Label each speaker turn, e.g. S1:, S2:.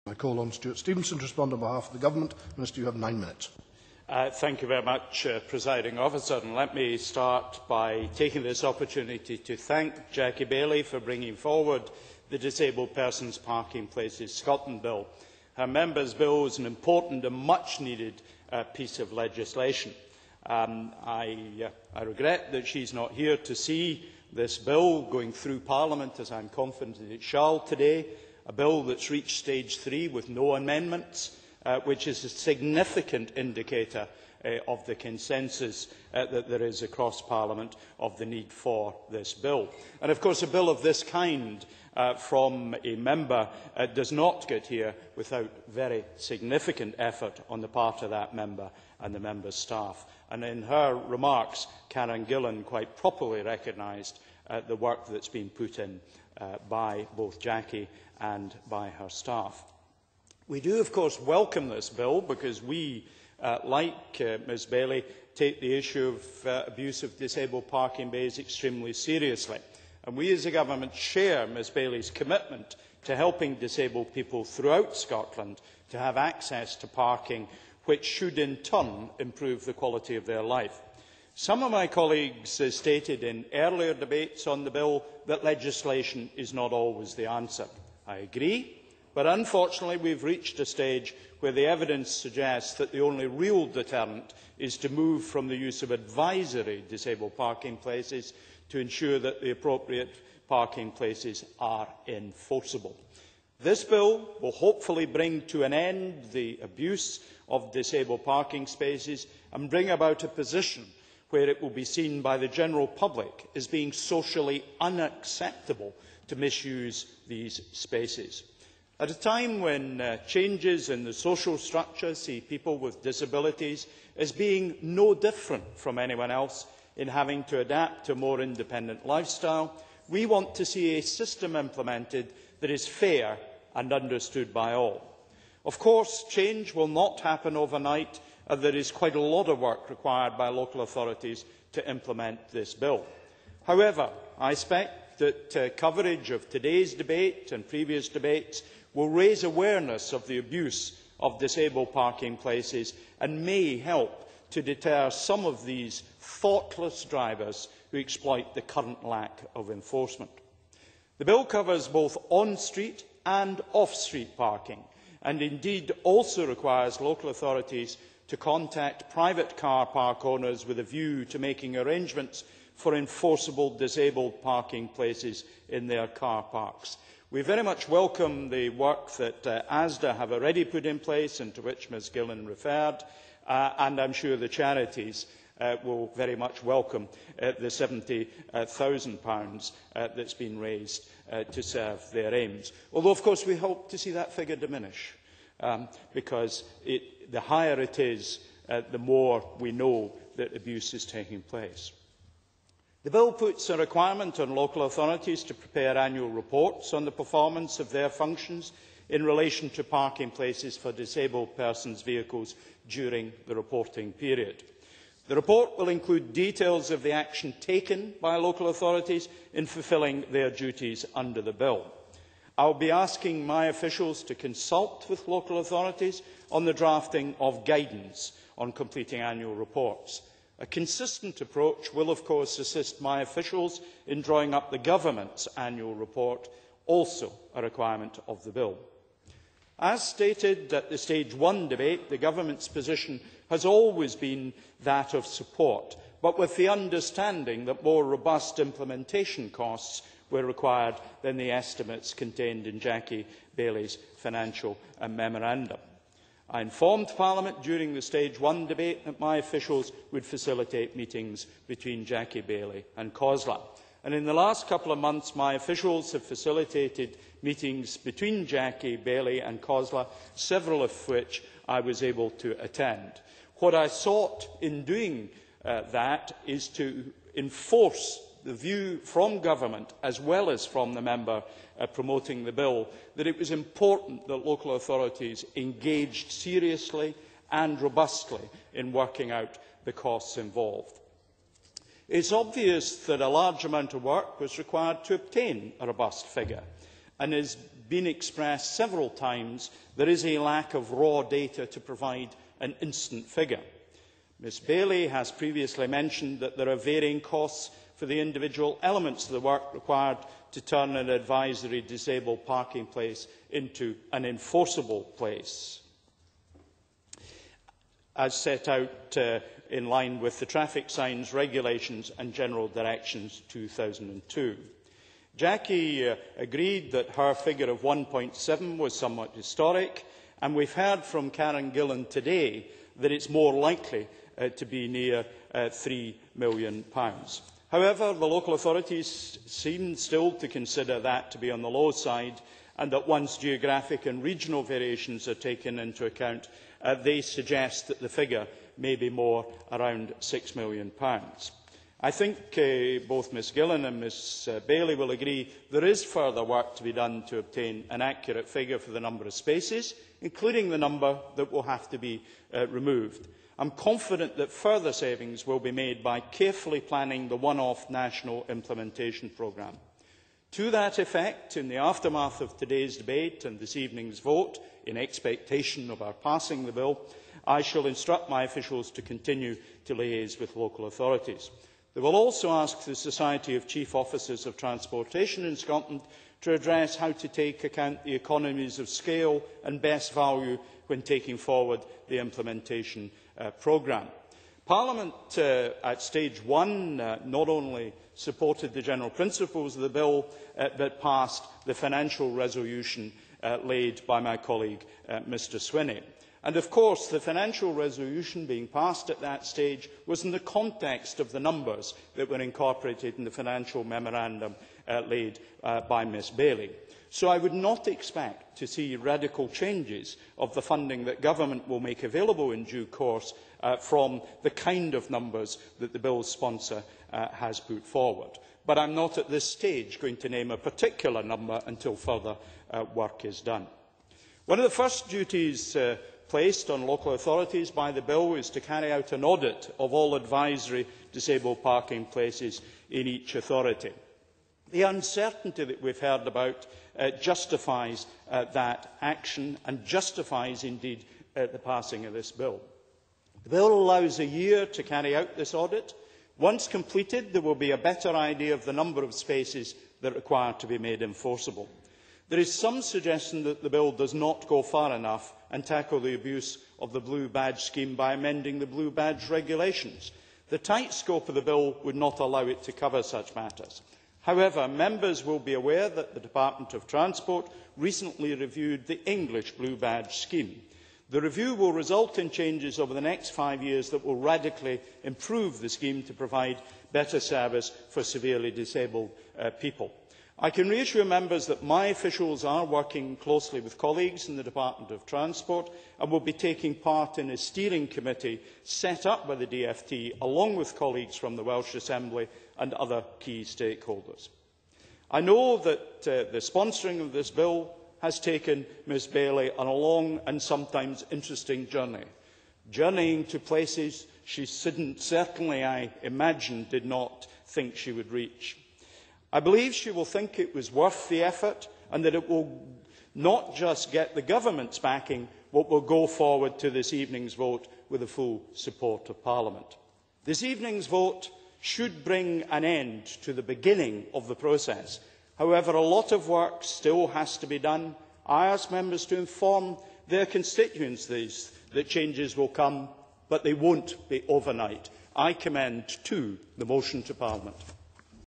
S1: I call on Stuart Stevenson to respond on behalf of the Government. Minister, you have 9 minutes.
S2: Thank you very much, Presiding Officer. And let me start by taking this opportunity to thank Jackie Baillie for bringing forward the Disabled Persons Parking Places Scotland Bill. Her member's bill is an important and much-needed piece of legislation. I regret that she is not here to see this bill going through Parliament, as I am confident it shall today, a bill that has reached stage 3 with no amendments, which is a significant indicator of the consensus that there is across Parliament of the need for this bill. And of course, a bill of this kind from a member does not get here without very significant effort on the part of that member and the member's staff. And in her remarks, Karen Gillan quite properly recognised the work that has been put in by both Jackie and by her staff. We do, of course, welcome this bill because we, like Ms Baillie, take the issue of abuse of disabled parking bays extremely seriously. And we as a government share Ms Baillie's commitment to helping disabled people throughout Scotland to have access to parking, which should in turn improve the quality of their life. Some of my colleagues stated in earlier debates on the bill that legislation is not always the answer. I agree, but unfortunately we have reached a stage where the evidence suggests that the only real deterrent is to move from the use of advisory disabled parking places to ensure that the appropriate parking places are enforceable. This bill will hopefully bring to an end the abuse of disabled parking spaces and bring about a position where it will be seen by the general public as being socially unacceptable to misuse these spaces. At a time when changes in the social structure see people with disabilities as being no different from anyone else in having to adapt to a more independent lifestyle, we want to see a system implemented that is fair and understood by all. Of course, change will not happen overnight, and there is quite a lot of work required by local authorities to implement this bill. However, I expect that coverage of today's debate and previous debates will raise awareness of the abuse of disabled parking places and may help to deter some of these thoughtless drivers who exploit the current lack of enforcement. The bill covers both on-street and off-street parking, and indeed also requires local authorities to contact private car park owners with a view to making arrangements for enforceable disabled parking places in their car parks. We very much welcome the work that ASDA have already put in place and to which Ms Gillan referred, and I am sure the charities will very much welcome the £70,000 that has been raised to serve their aims. Although, of course, we hope to see that figure diminish, because the higher it is, the more we know that abuse is taking place. The bill puts a requirement on local authorities to prepare annual reports on the performance of their functions in relation to parking places for disabled persons' vehicles during the reporting period. The report will include details of the action taken by local authorities in fulfilling their duties under the bill. I will be asking my officials to consult with local authorities on the drafting of guidance on completing annual reports. A consistent approach will, of course, assist my officials in drawing up the government's annual report, also a requirement of the bill. As stated at the Stage 1 debate, the government's position has always been that of support, but with the understanding that more robust implementation costs were required than the estimates contained in Jackie Baillie's financial memorandum. I informed Parliament during the Stage 1 debate that my officials would facilitate meetings between Jackie Baillie and COSLA. And in the last couple of months, my officials have facilitated meetings between Jackie Baillie and COSLA, several of which I was able to attend. What I sought in doing that is to enforce the view from government, as well as from the member promoting the bill, that it was important that local authorities engaged seriously and robustly in working out the costs involved. It is obvious that a large amount of work was required to obtain a robust figure, and it has been expressed several times, there is a lack of raw data to provide an instant figure. Ms Bailey has previously mentioned that there are varying costs for the individual elements of the work required to turn an advisory disabled parking place into an enforceable place, as set out in line with the Traffic Signs Regulations and General Directions 2002. Jackie agreed that her figure of 1.7 was somewhat historic, and we've heard from Karen Gillan today that it's more likely to be near £3 million. However, the local authorities seem still to consider that to be on the low side, and that once geographic and regional variations are taken into account, they suggest that the figure may be more around £6 million. I think both Ms Gillan and Ms Bailey will agree there is further work to be done to obtain an accurate figure for the number of spaces, including the number that will have to be removed. I am confident that further savings will be made by carefully planning the one-off national implementation programme. To that effect, in the aftermath of today's debate and this evening's vote, in expectation of our passing the bill, I shall instruct my officials to continue to liaise with local authorities. They will also ask the Society of Chief Officers of Transportation in Scotland to address how to take account the economies of scale and best value when taking forward the implementation programme. Parliament at stage 1 not only supported the general principles of the bill but passed the financial resolution laid by my colleague Mr Swinney. And of course the financial resolution being passed at that stage was in the context of the numbers that were incorporated in the financial memorandum laid by Ms Bailey. So I would not expect to see radical changes of the funding that government will make available in due course from the kind of numbers that the bill's sponsor has put forward. But I am not at this stage going to name a particular number until further work is done. One of the first duties placed on local authorities by the bill is to carry out an audit of all advisory disabled parking places in each authority. The uncertainty that we've heard about justifies that action and justifies indeed the passing of this bill. The bill allows a year to carry out this audit. Once completed, there will be a better idea of the number of spaces that require to be made enforceable. There is some suggestion that the bill does not go far enough and tackle the abuse of the Blue Badge scheme by amending the Blue Badge regulations. The tight scope of the bill would not allow it to cover such matters. However, members will be aware that the Department of Transport recently reviewed the English Blue Badge scheme. The review will result in changes over the next 5 years that will radically improve the scheme to provide better service for severely disabled people. I can reassure members that my officials are working closely with colleagues in the Department of Transport and will be taking part in a steering committee set up by the DFT along with colleagues from the Welsh Assembly and other key stakeholders. I know that the sponsoring of this bill has taken Ms Bailey on a long and sometimes interesting journey, journeying to places she certainly, I imagine, did not think she would reach. I believe she will think it was worth the effort and that it will not just get the government's backing, but will go forward to this evening's vote with the full support of Parliament. This evening's vote should bring an end to the beginning of the process. However, a lot of work still has to be done. I ask members to inform their constituencies that changes will come, but they won't be overnight. I commend, too, the motion to Parliament.